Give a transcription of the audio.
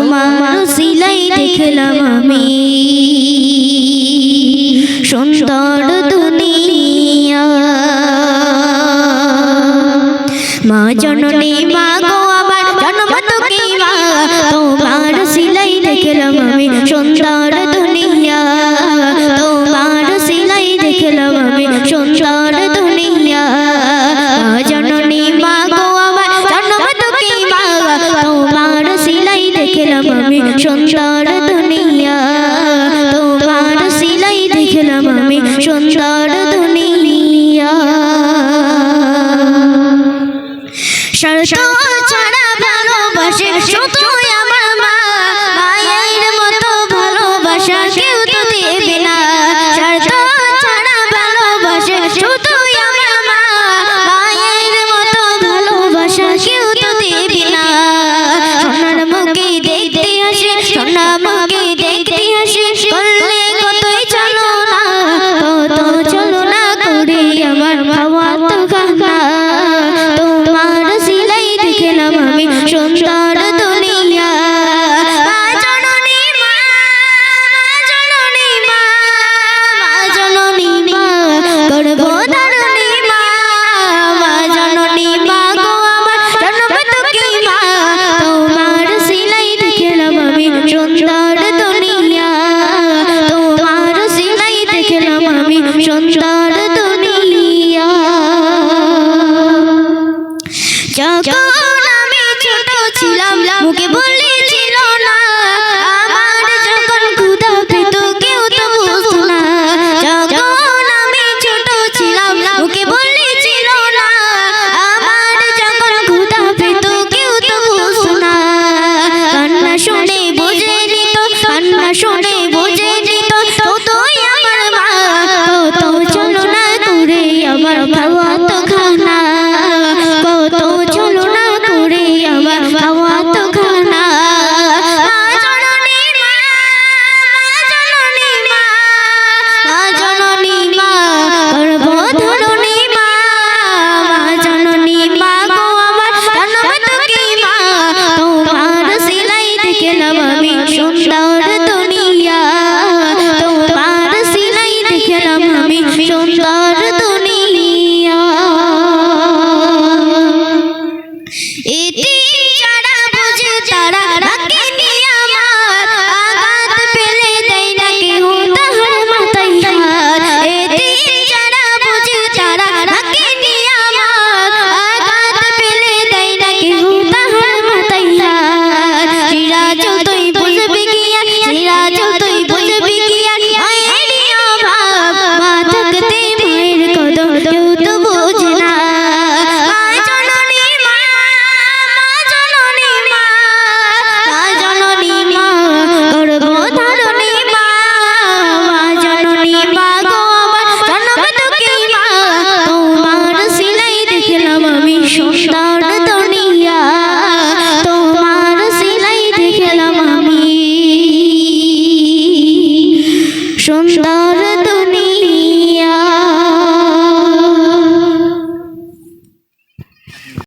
তোমার সিলাই দেখলাম আমি সুন্দর দুনিয়া। মা জননী মা গো আমার জন্ম তোকে মা, তোমার সিলাই দেখলাম আমি সুন্দর দুনিয়া। তোমার সিলাই দেখলাম আমি সুন্দর দুনিয়া। মা জননী মা গো আমার জন্ম তোকে মা, তোমার সিলাই দেখলাম আমি সুন্দর দুনিয়া। তোমার সিলাই দেখলাম আমি সুন্দর দুনিয়া। শর্ত ছাড়া ভালোবাসে শুধু আমার মা, মায়ের মতো ভালোবাসা কেউ তো দেবে না। শর্ত ছাড়া ভালোবাসে শুধু আমার মা, মায়ের মতো ভালোবাসা কেউ তো দেবে না। সোনার মুখে দেখতে আসে, সোনার মুখে দেখতে আসে, করলে কতই চলো না, কত চলো না করে আমার বাবা তো কান্না। তোমার সিলাই দেখলাম আমি সুন্দর দুনিয়া। মা জননী মা, মা জননী মা, মা জননী মা, গর্ভধারিণী মা, মা জননী মা গো আমার জন্ম তোকে মা, তোমার সিলাই দেখলাম আমি সুন্দর দুনিয়া। তোমার সিলাই দেখলাম আমি সুন্দর দুনিয়া। যখন আমি ছোট ছিলাম মুখে বলেছিল না, আমার যখন ক্ষুধা পেত কেউ তো বুঝতো না। যখন আমি ছোট ছিলাম মুখে বলেছিল না, আমার যখন ক্ষুধা পেত কেউ তো বুঝতো না। কান্না শুনে বুঝে নিত, কান্না শুনে বুঝে নিত, ততই আমার মা কত চলো না করে আমার বাবা তো খানা, কত চলো না করে আমার বাবা তো খানা। মা জননী মা, মা জননী মা, মা জননী মা, গর্ভধারিণী মা, মা জননী মা গো আমার জন্ম তোকে মা, তোমার সিলাই দেখলাম আমি